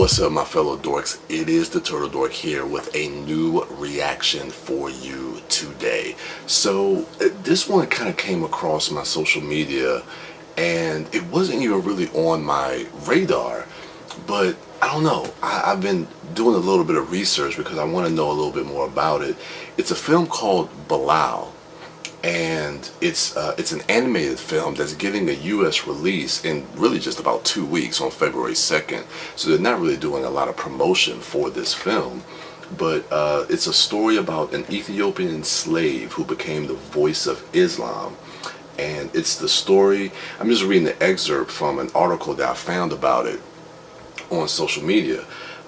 What's up, my fellow dorks? It is the Turtle Dork here with a new reaction for you today. So this one kind of came across my social media and it wasn't even really on my radar, but I don't know. I've been doing a little bit of research because I want to know a little bit more about it. It's a film called Bilal, and it's an animated film that's getting a U.S. release in really just about 2 weeks on February 2nd. So they're not really doing a lot of promotion for this film, but it's a story about an Ethiopian slave who became the voice of Islam. And it's the story, I'm just reading the excerpt from an article that I found about it on social media.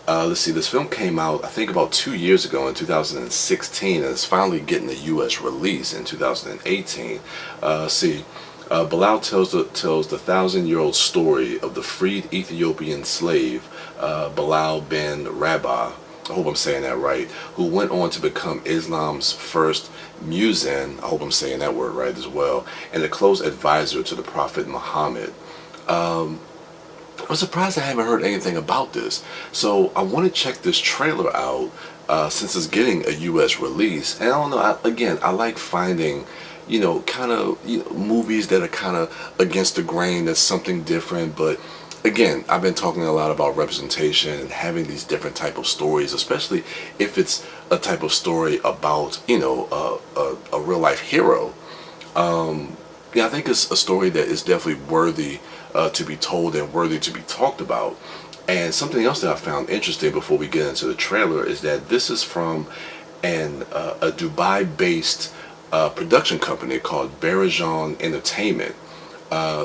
Let's see, this film came out, I think, about 2 years ago in 2016, and it's finally getting a U.S. release in 2018. Bilal tells the 1,000-year-old story of the freed Ethiopian slave, Bilal bin Rabah, I hope I'm saying that right, who went on to become Islam's first muezzin, I hope I'm saying that word right as well, and a close advisor to the Prophet Muhammad. I'm surprised I haven't heard anything about this. So I want to check this trailer out since it's getting a U.S. release. And I don't know, again, I like finding, kind of movies that are kind of against the grain, that's something different. But again, I've been talking a lot about representation and having these different type of stories, especially if it's a type of story about, a real life hero. I think it's a story that is definitely worthy to be told and worthy to be talked about. And something else that I found interesting before we get into the trailer is that this is from a Dubai-based production company called Barajan Entertainment.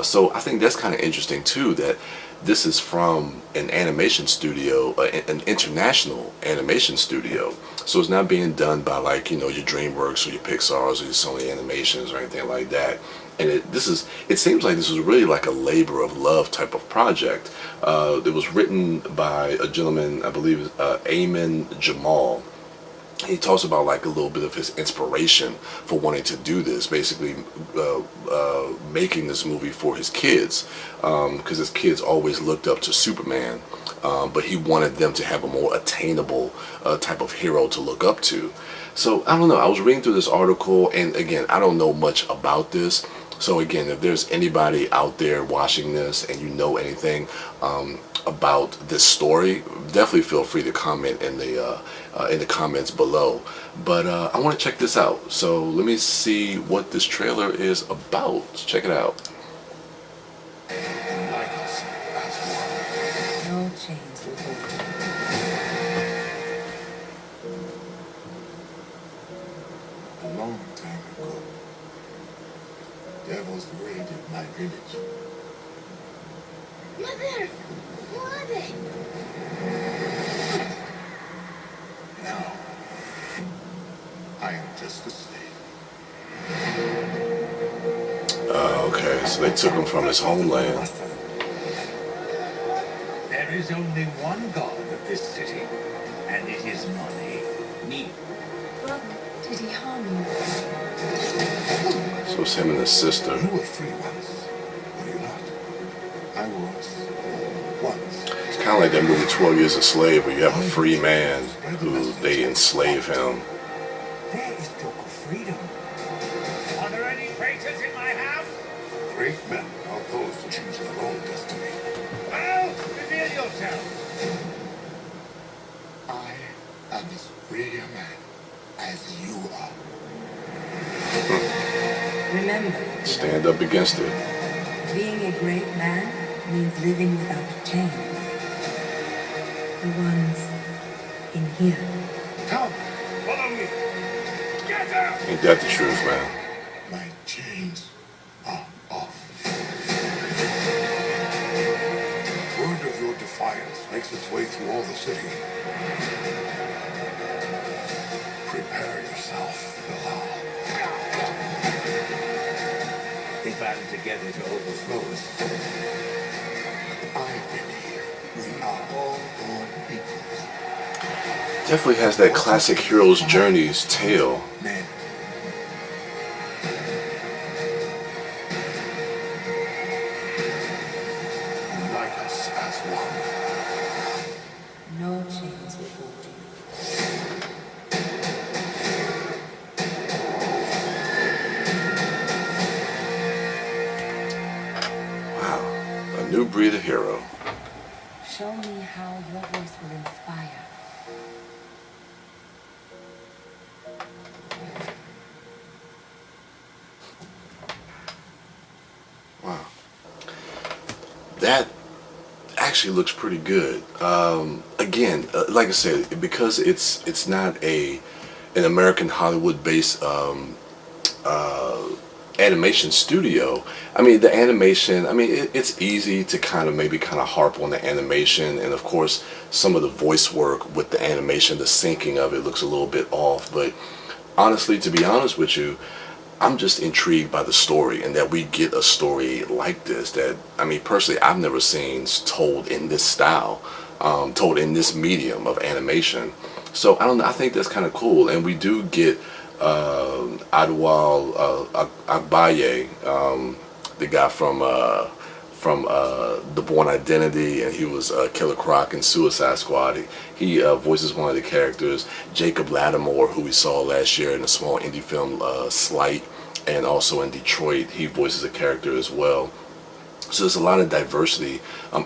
So I think that's kind of interesting too, that this is from an animation studio, an international animation studio. So it's not being done by your DreamWorks or your Pixar's or your Sony Animations or anything like that. And it seems like this was really like a labor of love type of project. It was written by a gentleman, I believe, Ayman Jamal. He talks about like a little bit of his inspiration for wanting to do this, basically making this movie for his kids, because his kids always looked up to Superman, but he wanted them to have a more attainable type of hero to look up to. So I don't know, I was reading through this article, and again, I don't know much about this. So again, if there's anybody out there watching this and you know anything about this story, definitely feel free to comment in the comments below. But I want to check this out. So let me see what this trailer is about. Let's check it out. No chains will hold you. A long time ago, devils raided my village. Mother! Who are they? Now, I am just a slave. Okay, so they took him from his homeland. There is only one god of this city, and it is money. Me. Brother, did he harm you? So it's him and his sister. You were free once, were you not? I was. Once. It's kind of like that movie 12 Years a Slave, where you have a free man who they enslave him. There is talk of freedom. Are there any traitors in my house? Great men are those who choose their own destiny. Well, reveal yourself. I am as free a man as you are. Remember, Stand up against it. being a great man means living without chains. The ones in here. Come, follow me. Get out! Ain't that the truth, man? My chains are off. Word of your defiance makes its way through all the city. Prepare yourself, Bilal. They band together to overthrow us. I believe we are all born equal. Definitely has that classic hero's journey's tale. Men. Unite us as one. New breed of hero. Show me how your voice will inspire. Wow. That actually looks pretty good. Again, like I said, because it's not an American Hollywood based animation studio. I mean, the animation, I mean, it's easy to kind of maybe kind of harp on the animation, and of course some of the voice work with the animation, the syncing of it looks a little bit off, but honestly, to be honest with you, I'm just intrigued by the story, and that we get a story like this that, I mean, personally, I've never seen told in this style, told in this medium of animation. So I don't know, I think that's kind of cool, and we do get Agbaye, the guy from The Bourne Identity, and he was Killer Croc in Suicide Squad. He voices one of the characters. Jacob Lattimore, who we saw last year in a small indie film, Slight, and also in Detroit, he voices a character as well. So there's a lot of diversity.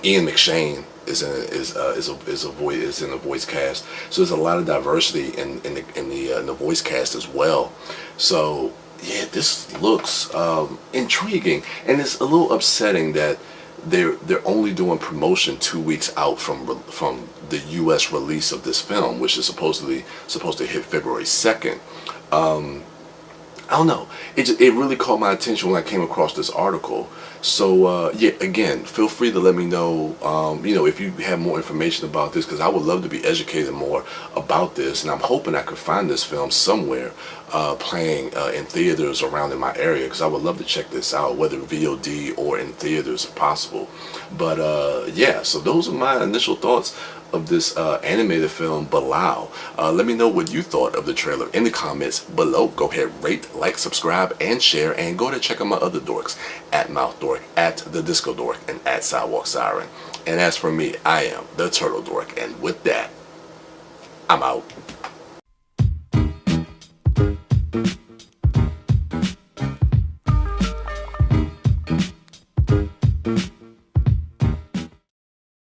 Ian McShane is in the voice cast. So there's a lot of diversity in the voice cast as well. So yeah, this looks intriguing, and it's a little upsetting that they're only doing promotion 2 weeks out from the U.S. release of this film, which is supposed to hit February 2nd. I don't know. It really caught my attention when I came across this article. So yeah, again, feel free to let me know, if you have more information about this, because I would love to be educated more about this, and I'm hoping I could find this film somewhere playing in theaters around in my area, because I would love to check this out, whether VOD or in theaters if possible. But yeah, so those are my initial thoughts of this animated film, Bilal. Let me know what you thought of the trailer in the comments below. Go ahead, rate, like, subscribe, and share, and go to check out my other dorks, at MouthDork, at TheDiscoDork, and at Sidewalk Siren. And as for me, I am the Turtle Dork, and with that, I'm out.